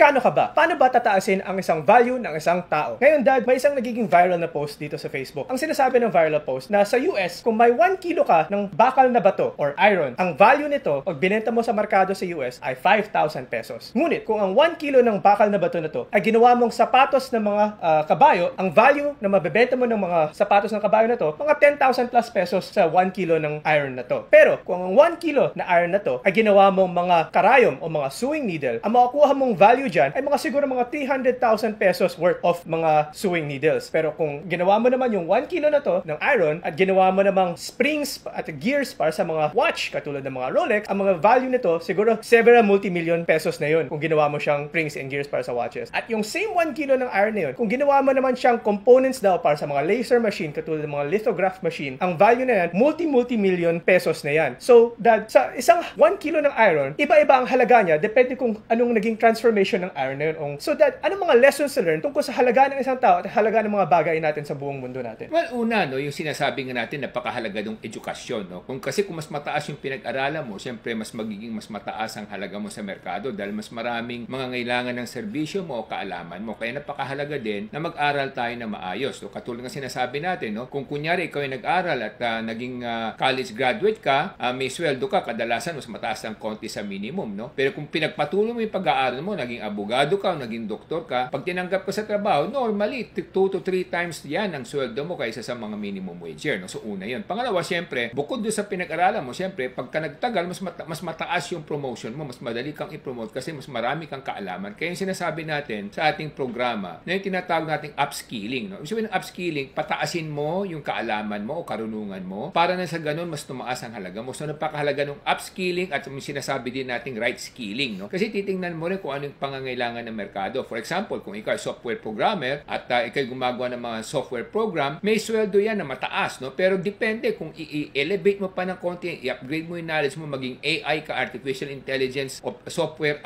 Kano ka ba? Paano ba tataasin ang isang value ng isang tao? Ngayon, Dad, may isang nagiging viral na post dito sa Facebook. Ang sinasabi ng viral post na sa US, kung may 1 kilo ka ng bakal na bato or iron, ang value nito pag binenta mo sa merkado sa US ay 5,000 pesos. Ngunit, kung ang 1 kilo ng bakal na bato na to ay ginawa mong sapatos ng mga kabayo, ang value na mabebenta mo ng mga sapatos ng kabayo na to, mga 10,000 plus pesos sa 1 kilo ng iron na to. Pero, kung ang 1 kilo na iron na to ay ginawa mong mga karayom o mga sewing needle, ang makukuha mong value dyan ay mga siguro mga 300,000 pesos worth of mga sewing needles. Pero kung ginawa mo naman yung 1 kilo na to ng iron at ginawa mo namang springs at gears para sa mga watch katulad ng mga Rolex, ang mga value nito siguro several multi-million pesos na yun kung ginawa mo siyang springs and gears para sa watches. At yung same 1 kilo ng iron na yun, kung ginawa mo naman siyang components daw para sa mga laser machine katulad ng mga lithograph machine, ang value na yan, multi-million pesos na yan. So, Dad, sa isang 1 kilo ng iron, iba-iba ang halaga niya depende kung anong naging transformation ng iron na yun. So Dad, anong mga lessons to learn tungkol sa halaga ng isang tao at halaga ng mga bagay natin sa buong mundo natin? Well, una, no, yung sinasabi nga natin, napakahalaga ng edukasyon. No? Kasi kung mas mataas yung pinag-aralan mo, siyempre mas magiging mas mataas ang halaga mo sa merkado dahil mas maraming mga ngailangan ng serbisyo mo o kaalaman mo. Kaya napakahalaga din na mag-aral tayo na maayos. So, katulad ng sinasabi natin, no? Kung kunyari ikaw ay nag-aral at naging college graduate ka, may sweldo ka, kadalasan mas mataas ang konti sa minimum. No? Pero kung pinagpatuloy mo yung pag-aaral mo, naging abogado ka o naging doktor ka, pag tinanggap ka sa trabaho, normally 2 to 3 times yan ang sweldo mo kaysa sa mga minimum wage year. No? So una yun. Pangalawa, siyempre, bukod doon sa pinag-aralan mo, siyempre, pagka nagtagal, mas mataas yung promotion mo, mas madali kang i-promote kasi mas marami kang kaalaman. Kaya yung sinasabi natin sa ating programa na yung tinatawag nating upskilling. No? Ibig sabihin ng upskilling, pataasin mo yung kaalaman mo o karunungan mo para na sa ganun mas tumaas ang halaga mo. So napakahalaga ng upskilling at yung sinasabi din nating right skilling. No? Kasi titingnan mo rin kung ano yung pangangailangan ng merkado. For example, kung ikaw ay software programmer at ikaw gumagawa ng mga software program, may sweldo yan na mataas. No? Pero depende kung i-elevate mo pa ng konti, i-upgrade mo yung knowledge mo, maging AI ka, artificial intelligence o software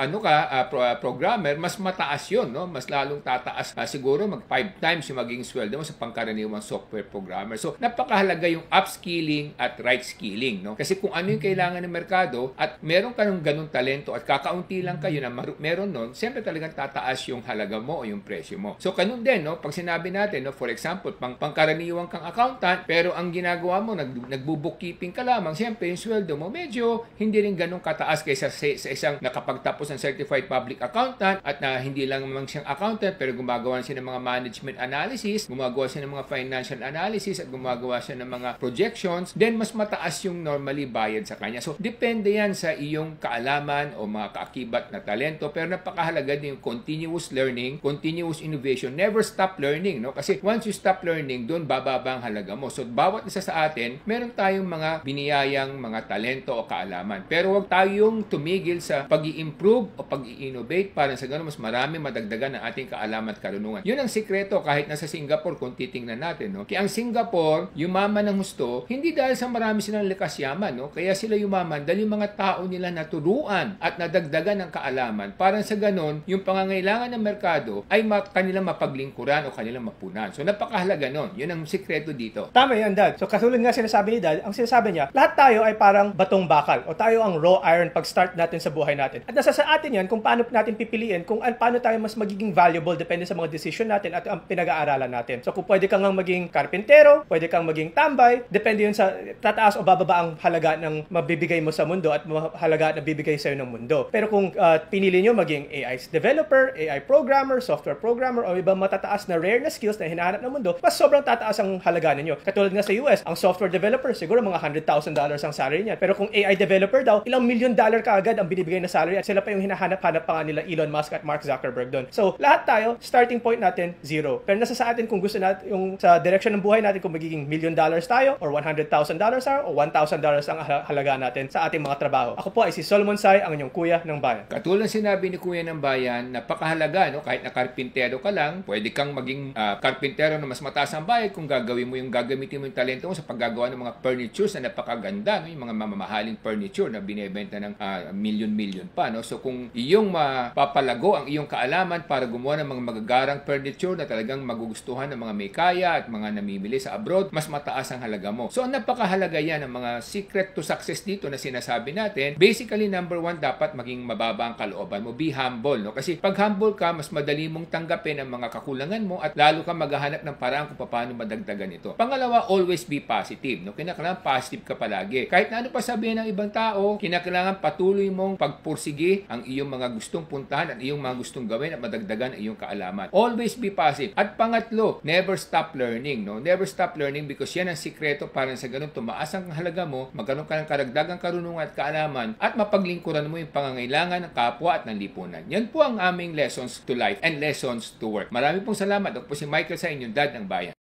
programmer, mas mataas yun. No? Mas lalong tataas. Siguro mag 5 times yung maging sweldo mo sa pangkaraniwang software programmer. So, napakahalaga yung upskilling at right skilling. No? Kasi kung ano yung kailangan ng merkado at meron ka ng ganung talento at kakaunti lang kayo na meron nun, siyempre talagang tataas yung halaga mo o yung presyo mo. So, kanun din, no? Pag sinabi natin, no? For example, pangkaraniwang kang accountant, pero ang ginagawa mo, nagbo-bookkeeping ka lamang, siyempre yung sweldo mo, medyo hindi rin ganun kataas kaysa sa isang nakapagtapos ng certified public accountant at na hindi lang naman siyang accountant, pero gumagawa siya ng mga management analysis, gumagawa siya ng mga financial analysis, at gumagawa siya ng mga projections, then mas mataas yung normally bayad sa kanya. So, depende yan sa iyong kaalaman o mga kaakibat na talento, pero napakahalaga din yung continuous learning, continuous innovation, never stop learning, no? Kasi once you stop learning, doon bababa ang halaga mo. So, bawat isa sa atin, meron tayong mga biniyayang mga talento o kaalaman. Pero huwag tayong tumigil sa pag-i-improve o pag-i-innovate para sa ganun mas marami madagdagan ng ating kaalaman at karunungan. Yun ang sikreto kahit nasa Singapore kung titingnan natin, no? Kaya ang Singapore, yumaman ng gusto, hindi dahil sa marami silang likas yaman, no? Kaya sila yumaman dahil yung mga tao nila naturuan at nadagdagan ng kaalaman para sa ganun, yung pangangailangan ng merkado ay kanilang mapaglingkuran o kanilang mapunan. So, napakahalaga nun. Yun ang sikreto dito. Tama yan, Dad. So, katulad nga sinasabi ni Dad, ang sinasabi niya, lahat tayo ay parang batong bakal o tayo ang raw iron pag-start natin sa buhay natin. At nasa sa atin yan kung paano natin pipiliin, kung paano tayo mas magiging valuable depende sa mga decision natin at ang pinag-aaralan natin. So, kung pwede kang maging karpintero, pwede kang maging tambay, depende yun sa tataas o bababa ang halaga ng mabibigay mo sa mundo at halaga na bibigay sa'yo ng mundo. Pero kung pinili nyo maging AI developer, AI programmer, software programmer, o ibang matataas na rare na skills na hinahanap ng mundo, mas sobrang tataas ang halaga ninyo. Katulad nga sa US, ang software developer, siguro mga $100,000 ang salary niya. Pero kung AI developer daw, ilang $1 million kaagad ang binibigay na salary at sila pa yung hinahanap-hanap pa nga nila Elon Musk at Mark Zuckerberg doon. So, lahat tayo, starting point natin, zero. Pero nasa sa atin kung gusto natin, yung sa direction ng buhay natin, kung magiging $1 million tayo, or $100,000 tayo, o $1,000 ang halaga natin sa ating mga trabaho. Ako po ay si Solomon Sai, ang inyong kuya ng bayan. Katulad sinabi ni Kuya ng Bayan, napakahalaga, no? Kahit na karpintero ka lang, pwede kang maging karpintero na mas mataas ang bayad kung gagawin mo gagamitin mo yung talento mo sa paggagawa ng mga furnitures na napakaganda, no? Yung mga mamahaling furniture na binebenta ng million pa, no? So kung iyong mapapalago ang iyong kaalaman para gumawa ng mga magagarang furniture na talagang magugustuhan ng mga may kaya at mga namimili sa abroad, mas mataas ang halaga mo. So napakahalaga yan ang mga secret to success dito na sinasabi natin. Basically, number 1, dapat maging mababa ang kalooban mo. Be humble. humble, no? Kasi pag humble ka, mas madali mong tanggapin ang mga kakulangan mo at lalo ka maghahanap ng paraan kung paano madagdagan ito. Pangalawa, always be positive, no? Kinakailangan positive ka palagi. Kahit na ano pa sabihin ng ibang tao, kinakailangan patuloy mong pagpursige ang iyong mga gustong puntahan at iyong mga gustong gawin at madagdagan ang iyong kaalaman. Always be positive. At pangatlo, never stop learning, no? Never stop learning because yan ang sikreto para sa ganun tumaas ang halaga mo, magkaroon ka ng karagdagang karunungan at kaalaman at mapaglingkuran mo yung pangangailangan ng kapwa at ng lipunan. Yan po ang aming lessons to life and lessons to work. Marami pong salamat. Ako po si Michael sa inyong Dad ng Bayan.